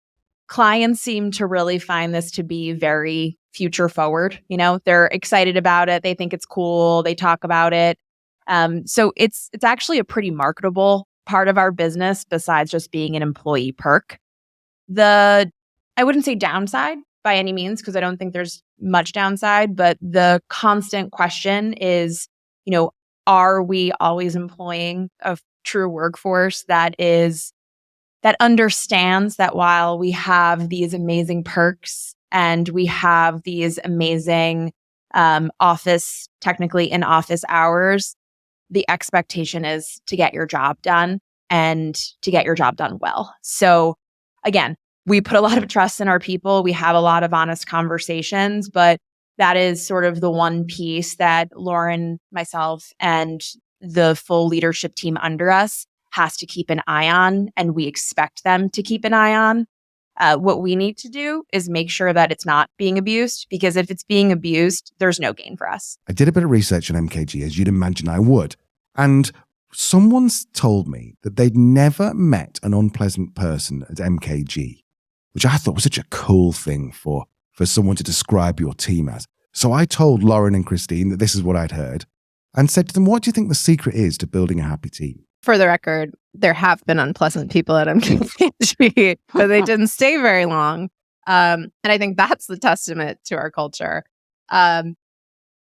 clients seem to really find this to be very future forward. You know, they're excited about it. They think it's cool. They talk about it. So it's actually a pretty marketable part of our business besides just being an employee perk. I wouldn't say downside by any means, because I don't think there's much downside, but the constant question is, you know, are we always employing a true workforce that understands that while we have these amazing perks and we have these amazing technically in-office hours, the expectation is to get your job done and to get your job done well. So again, we put a lot of trust in our people. We have a lot of honest conversations, but that is sort of the one piece that Lauren, myself, and the full leadership team under us has to keep an eye on and we expect them to keep an eye on. What we need to do is make sure that it's not being abused, because if it's being abused, there's no gain for us. I did a bit of research on MKG, as you'd imagine I would. And someone's told me that they'd never met an unpleasant person at MKG, which I thought was such a cool thing for someone to describe your team as. So I told Lauren and Christine that this is what I'd heard and said to them, what do you think the secret is to building a happy team? For the record, there have been unpleasant people at MKG, but they didn't stay very long. And I think that's the testament to our culture.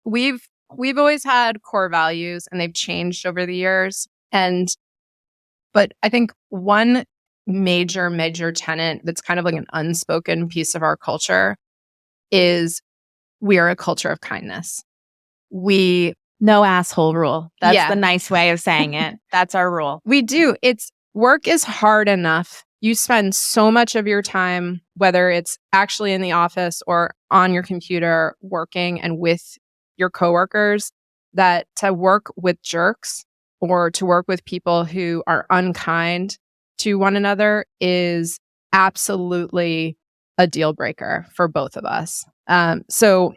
We've always had core values, and they've changed over the years. But I think one major tenet that's kind of like an unspoken piece of our culture is we are a culture of kindness. No asshole rule. That's the Yeah. nice way of saying it. That's our rule. We do. Work is hard enough. You spend so much of your time, whether it's actually in the office or on your computer working and with your coworkers, that to work with jerks or to work with people who are unkind to one another is absolutely a deal breaker for both of us. So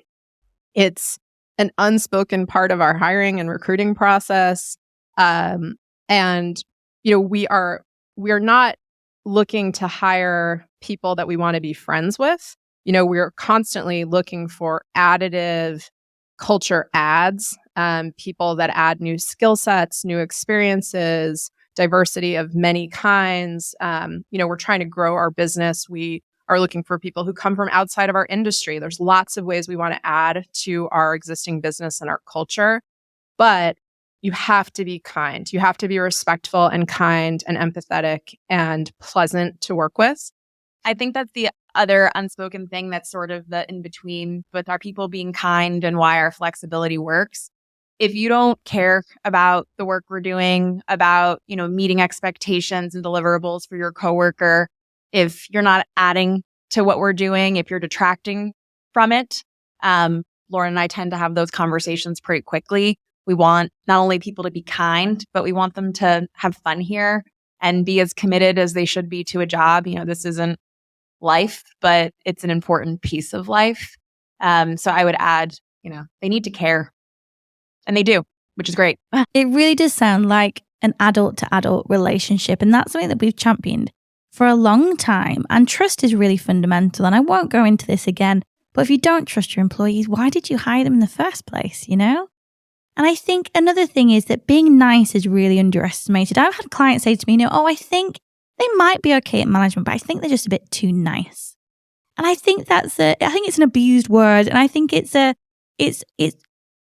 it's an unspoken part of our hiring and recruiting process. And, we are not looking to hire people that we want to be friends with. We're constantly looking for additive culture adds, people that add new skill sets, new experiences, diversity of many kinds. We're trying to grow our business. We are looking for people who come from outside of our industry. There's lots of ways we want to add to our existing business and our culture, but you have to be kind. You have to be respectful and kind and empathetic and pleasant to work with. I think that's the other unspoken thing that's sort of the in between with our people being kind and why our flexibility works. If you don't care about the work we're doing, about, meeting expectations and deliverables for your coworker, if you're not adding to what we're doing, if you're detracting from it, Lauren and I tend to have those conversations pretty quickly. We want not only people to be kind, but we want them to have fun here and be as committed as they should be to a job. This isn't life, but it's an important piece of life. So I would add, they need to care. And they do, which is great. It really does sound like an adult to adult relationship. And that's something that we've championed for a long time. And trust is really fundamental. And I won't go into this again, but if you don't trust your employees, why did you hire them in the first place, And I think another thing is that being nice is really underestimated. I've had clients say to me, I think they might be okay at management, but I think they're just a bit too nice. And I think I think it's an abused word. And I think it's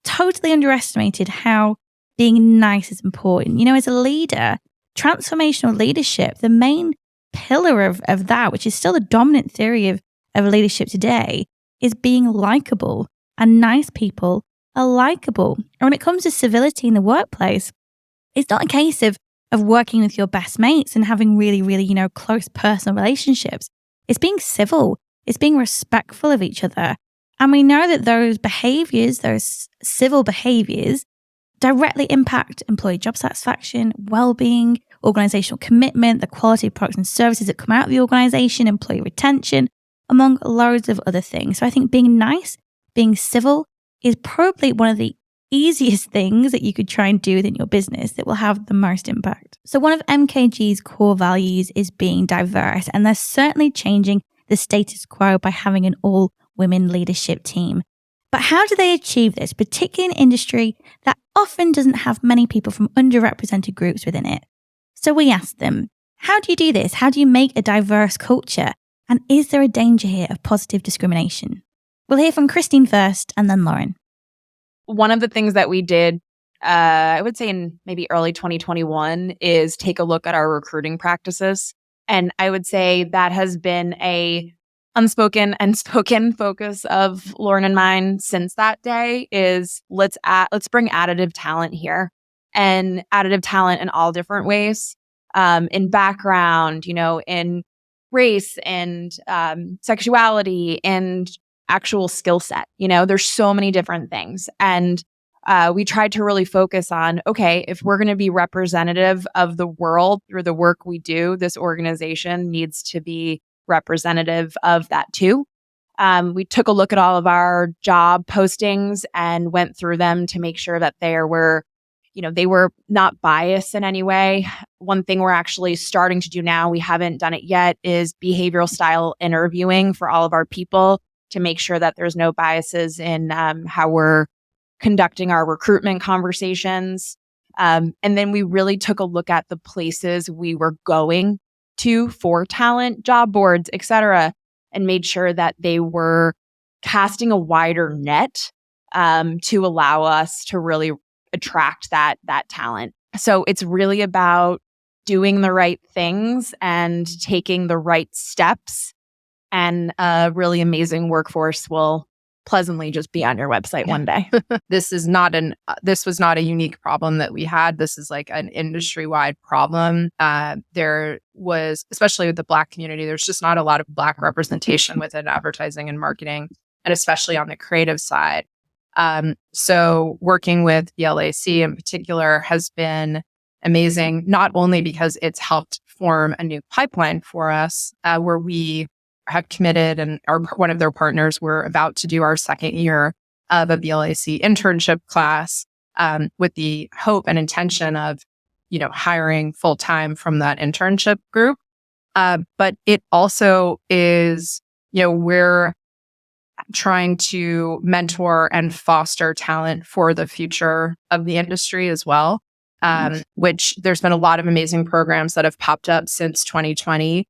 totally underestimated how being nice is important. As a leader, transformational leadership, the main pillar of that, which is still the dominant theory of leadership today, is being likable. And nice people are likable. And when it comes to civility in the workplace, it's not a case of working with your best mates and having really, really, close personal relationships. It's being civil. It's being respectful of each other. And we know that those behaviors, those civil behaviors, directly impact employee job satisfaction, well-being, organizational commitment, the quality of products and services that come out of the organization, employee retention, among loads of other things. So I think being nice, being civil is probably one of the easiest things that you could try and do within your business that will have the most impact. So one of MKG's core values is being diverse, and they're certainly changing the status quo by having an all-women leadership team. But how do they achieve this, particularly in an industry that often doesn't have many people from underrepresented groups within it? So we asked them, how do you do this? How do you make a diverse culture? And is there a danger here of positive discrimination? We'll hear from Christine first and then Lauren. One of the things that we did, I would say in maybe early 2021, is take a look at our recruiting practices. And I would say that has been a unspoken and spoken focus of Lauren and mine since that day is let's bring additive talent here, and additive talent in all different ways, in background, in race and sexuality and actual skill set. There's so many different things. And we tried to really focus on, okay, if we're going to be representative of the world through the work we do, this organization needs to be representative of that too. We took a look at all of our job postings and went through them to make sure that they were not biased in any way. One thing we're actually starting to do now, we haven't done it yet, is behavioral style interviewing for all of our people to make sure that there's no biases in how we're conducting our recruitment conversations. And then we really took a look at the places we were going to for talent, job boards, et cetera, and made sure that they were casting a wider net to allow us to really attract that talent. So it's really about doing the right things and taking the right steps, and a really amazing workforce will pleasantly just be on your website one day. This was not a unique problem that we had. This is like an industry-wide problem. There was, especially with the Black community, there's just not a lot of Black representation within advertising and marketing, and especially on the creative side. So working with BLAC in particular has been amazing, not only because it's helped form a new pipeline for us, where we have committed and are one of their partners. We're about to do our second year of a BLAC internship class, with the hope and intention of, hiring full time from that internship group. But it also is, we're trying to mentor and foster talent for the future of the industry as well, which there's been a lot of amazing programs that have popped up since 2020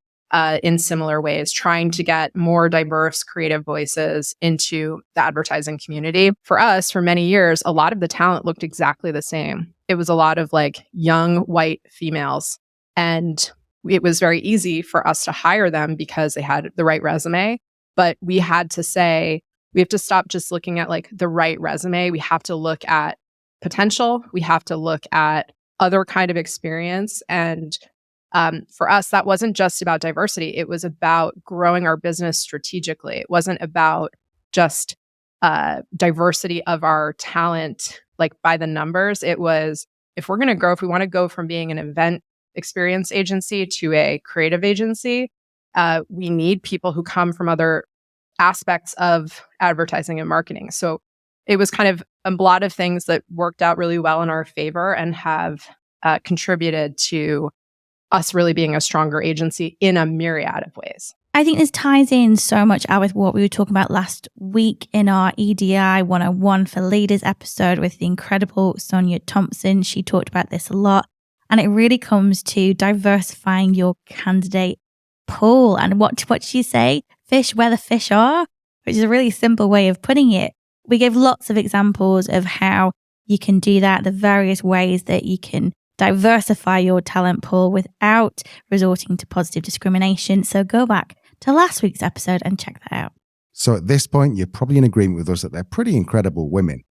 in similar ways, trying to get more diverse creative voices into the advertising community. For us, for many years, a lot of the talent looked exactly the same. It was a lot of like young white females, and it was very easy for us to hire them because they had the right resume. But we had to say, we have to stop just looking at like the right resume. We have to look at potential. We have to look at other kind of experience. And for us, that wasn't just about diversity. It was about growing our business strategically. It wasn't about just diversity of our talent, like by the numbers. It was, if we're going to grow, if we want to go from being an event experience agency to a creative agency, we need people who come from other aspects of advertising and marketing. So it was kind of a lot of things that worked out really well in our favor and have contributed to us really being a stronger agency in a myriad of ways. I think this ties in so much out with what we were talking about last week in our EDI 101 for Leaders episode with the incredible Sonia Thompson. She talked about this a lot, and it really comes to diversifying your candidate pool. And what did you say? Fish where the fish are, which is a really simple way of putting it. We gave lots of examples of how you can do that, the various ways that you can diversify your talent pool without resorting to positive discrimination. So go back to last week's episode and check that out. So at this point, you're probably in agreement with us that they're pretty incredible women.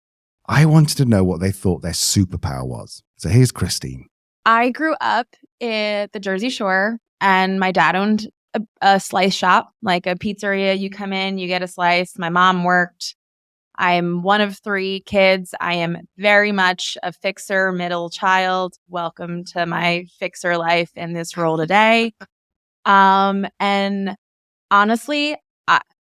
I wanted to know what they thought their superpower was. So here's Christine. I grew up at the Jersey Shore, and my dad owned a slice shop, like a pizzeria. You come in, you get a slice. My mom worked. I'm one of 3 kids. I am very much a fixer middle child. Welcome to my fixer life in this role today. And honestly,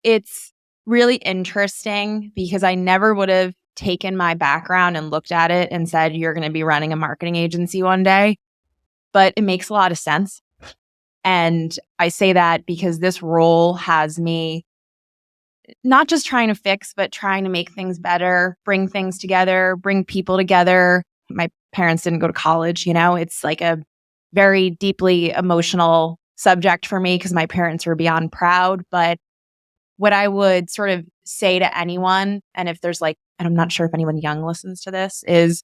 it's really interesting because I never would have taken my background and looked at it and said, you're going to be running a marketing agency one day. But it makes a lot of sense. And I say that because this role has me not just trying to fix, but trying to make things better, bring things together, bring people together. My parents didn't go to college, it's like a very deeply emotional subject for me because my parents were beyond proud. But what I would sort of say to anyone, and if there's and I'm not sure if anyone young listens to this, is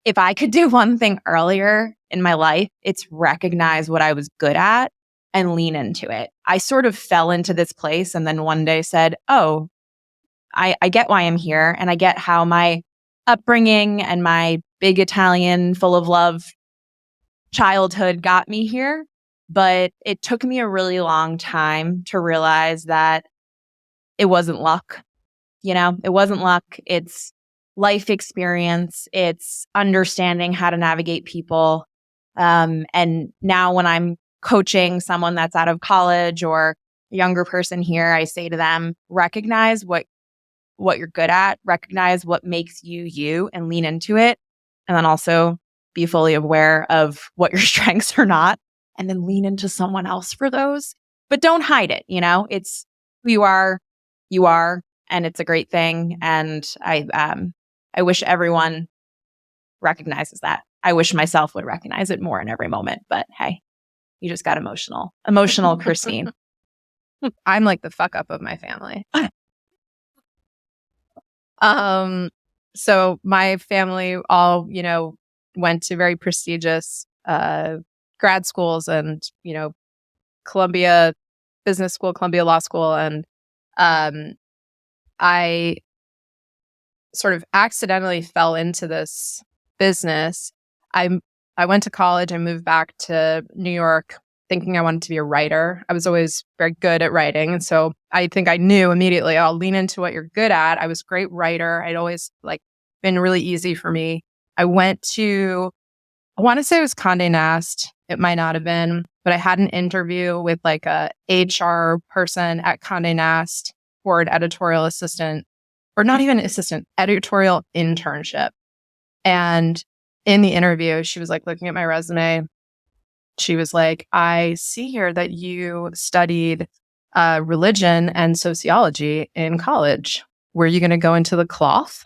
if I could do one thing earlier in my life, it's recognize what I was good at and lean into it. I sort of fell into this place and then one day said, oh, I get why I'm here, and I get how my upbringing and my big Italian, full of love childhood got me here. But it took me a really long time to realize that it wasn't luck. It wasn't luck. It's life experience. It's understanding how to navigate people. And now when I'm coaching someone that's out of college or a younger person here, I say to them, recognize what you're good at, recognize what makes you you and lean into it. And then also be fully aware of what your strengths are not, and then lean into someone else for those. But don't hide it. It's who you are, and it's a great thing. And I wish everyone recognizes that. I wish myself would recognize it more in every moment. But hey, you just got emotional Christine. I'm like the fuck up of my family. So my family all, went to very prestigious grad schools and, Columbia Business School, Columbia Law School. And I sort of accidentally fell into this business. I went to college. I moved back to New York thinking I wanted to be a writer. I was always very good at writing. And so I think I knew immediately, I'll lean into what you're good at. I was a great writer. I'd always been really easy for me. I went to, I want to say it was Condé Nast. It might not have been, but I had an interview with a HR person at Condé Nast for an editorial assistant, or not even assistant, editorial internship. And in the interview, she was looking at my resume. She was like, I see here that you studied religion and sociology in college. Were you going to go into the cloth?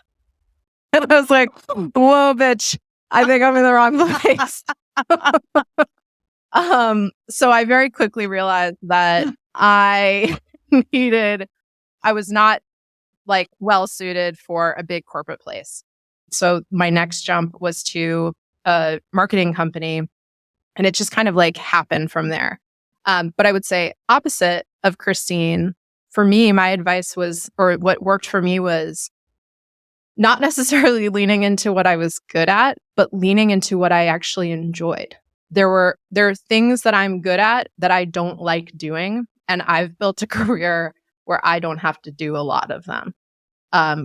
And I was like, whoa, bitch, I think I'm in the wrong place. So I very quickly realized that I was not well suited for a big corporate place. So my next jump was to a marketing company, and it just kind of happened from there. But I would say opposite of Christine, for me, my advice was, or what worked for me was not necessarily leaning into what I was good at, but leaning into what I actually enjoyed. There are things that I'm good at that I don't like doing. And I've built a career where I don't have to do a lot of them.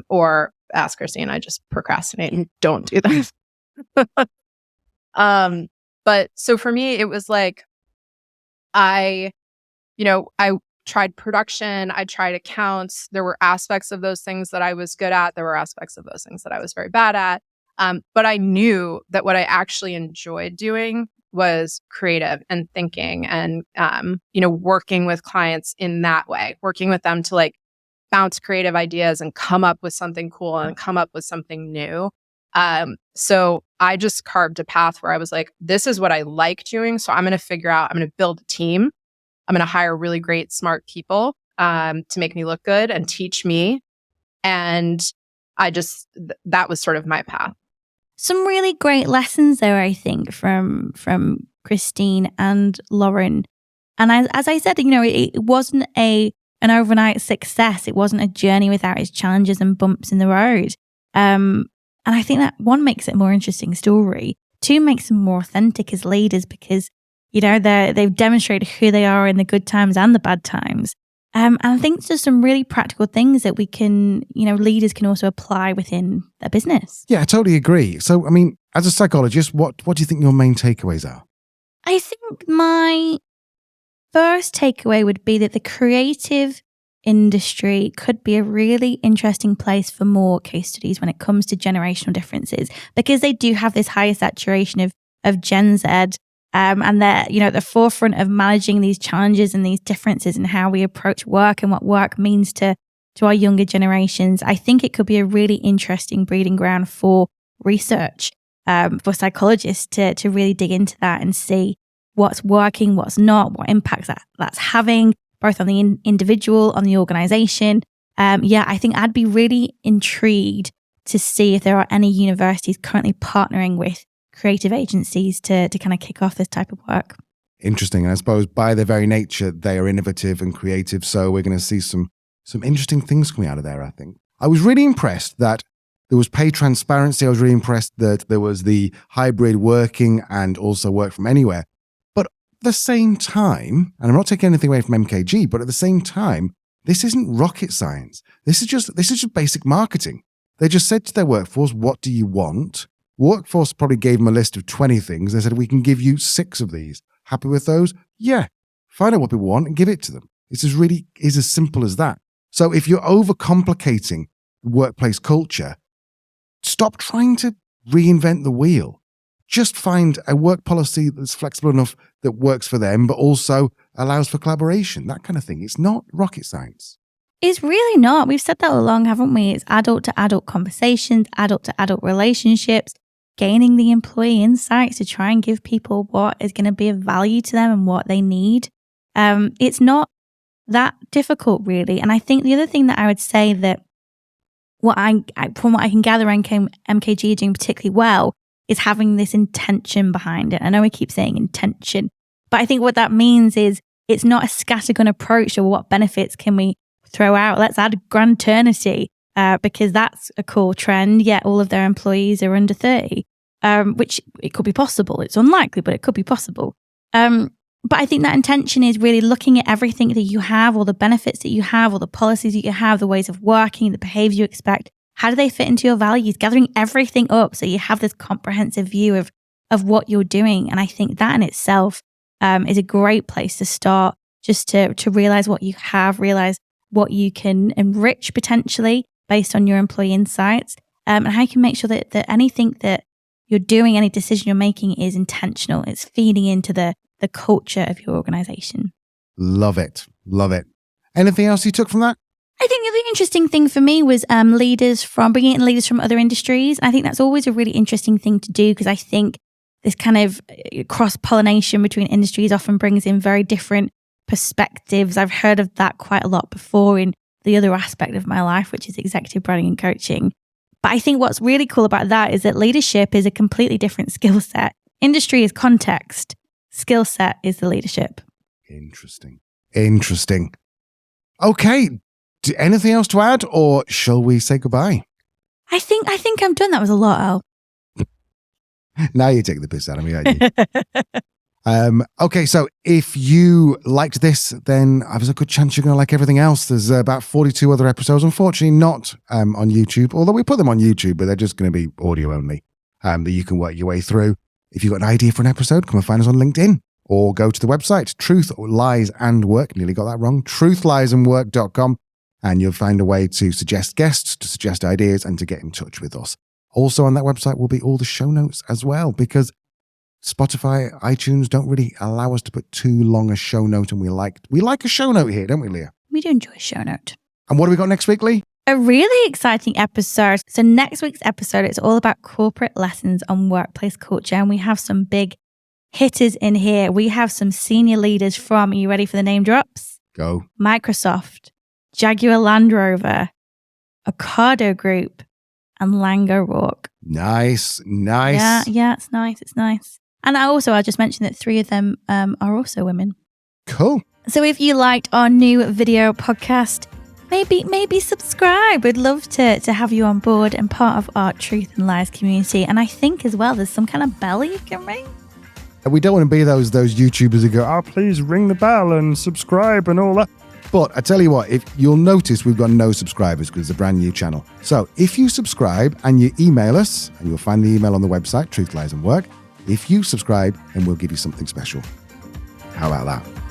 Or ask Christine, I just procrastinate and don't do them. But so for me, it was I tried production, I tried accounts. There were aspects of those things that I was good at. There were aspects of those things that I was very bad at. But I knew that what I actually enjoyed doing was creative and thinking and, working with clients in that way, working with them to bounce creative ideas and come up with something cool and come up with something new. So I just carved a path where I was this is what I like doing. So I'm going to build a team. I'm going to hire really great, smart people to make me look good and teach me. And that was sort of my path. Some really great lessons there, I think, from Christine and Lauren. And as I said, it wasn't an overnight success. It wasn't a journey without its challenges and bumps in the road. And I think that one makes it a more interesting story. Two makes them more authentic as leaders because they've demonstrated who they are in the good times and the bad times. And I think there's some really practical things that we can, leaders can also apply within their business. Yeah, I totally agree. So, as a psychologist, what do you think your main takeaways are? I think my first takeaway would be that the creative industry could be a really interesting place for more case studies when it comes to generational differences, because they do have this higher saturation of Gen Z. And they're, at the forefront of managing these challenges and these differences in how we approach work and what work means to our younger generations. I think it could be a really interesting breeding ground for research, for psychologists to really dig into that and see what's working, what's not, what impacts that's having, both on the individual, on the organization. I think I'd be really intrigued to see if there are any universities currently partnering with creative agencies to kind of kick off this type of work. Interesting. And I suppose by their very nature, they are innovative and creative. So we're going to see some interesting things coming out of there, I think. I was really impressed that there was pay transparency. I was really impressed that there was the hybrid working and also work from anywhere. But at the same time, and I'm not taking anything away from MKG, but at the same time, this isn't rocket science. This is just basic marketing. They just said to their workforce, what do you want? Workforce probably gave them a list of 20 things. They said, we can give you 6 of these. Happy with those? Yeah. Find out what people want and give it to them. It's as simple as that. So if you're overcomplicating workplace culture, stop trying to reinvent the wheel. Just find a work policy that's flexible enough that works for them, but also allows for collaboration, that kind of thing. It's not rocket science. It's really not. We've said that all along, haven't we? It's adult to adult conversations, adult to adult relationships, gaining the employee insights to try and give people what is going to be of value to them and what they need. It's not that difficult, really. And I think the other thing that I would say that from what I can gather, MKG are doing particularly well is having this intention behind it. I know we keep saying intention, but I think what that means is it's not a scattergun approach to what benefits can we throw out. Let's add grandternity because that's a cool trend, yet all of their employees are under 30, which it could be possible. It's unlikely, but it could be possible. But I think that intention is really looking at everything that you have, all the benefits that you have, all the policies that you have, the ways of working, the behavior you expect. How do they fit into your values? Gathering everything up so you have this comprehensive view of what you're doing. And I think that in itself is a great place to start, just to realize what you have, realize what you can enrich potentially based on your employee insights, and how you can make sure that anything that you're doing, any decision you're making is intentional. It's feeding into the culture of your organization. Love it. Love it. Anything else you took from that? I think the other interesting thing for me was bringing in leaders from other industries. I think that's always a really interesting thing to do because I think this kind of cross-pollination between industries often brings in very different perspectives. I've heard of that quite a lot before in the other aspect of my life, which is executive branding and coaching. But I think what's really cool about that is that leadership is a completely different skill set. Industry is context. Skill set is the leadership. Interesting. Okay. Anything else to add, or shall we say goodbye? I think I'm done. That was a lot, Al. Now you're taking the piss out of me, aren't you? Okay, so if you liked this, then there's a good chance you're going to like everything else. There's about 42 other episodes, unfortunately not on YouTube, although we put them on YouTube, but they're just going to be audio only, that you can work your way through. If you've got an idea for an episode, come and find us on LinkedIn or go to the website, Truth, Lies and Work, nearly got that wrong, truthliesandwork.com, and you'll find a way to suggest guests, to suggest ideas, and to get in touch with us. Also on that website will be all the show notes as well, because Spotify, iTunes don't really allow us to put too long a show note, and we like a show note here, don't we, Leah? We do enjoy a show note. And what do we got next week, Lee? A really exciting episode. So next week's episode, it's all about corporate lessons on workplace culture, and we have some big hitters in here. We have some senior leaders from, are you ready for the name drops? Go. Microsoft, Jaguar Land Rover, Ocado Group, and Laing O'Rourke. Nice. Yeah, it's nice. And I'll just mention that 3 of them are also women. Cool. So if you liked our new video podcast, maybe subscribe. We'd love to have you on board and part of our Truth and Lies community. And I think as well, there's some kind of bell you can ring. We don't want to be those YouTubers who go, please ring the bell and subscribe and all that. But I tell you what, if you'll notice we've got no subscribers because it's a brand new channel. So if you subscribe and you email us, and you'll find the email on the website, Truth, Lies and Work. If you subscribe, then we'll give you something special. How about that?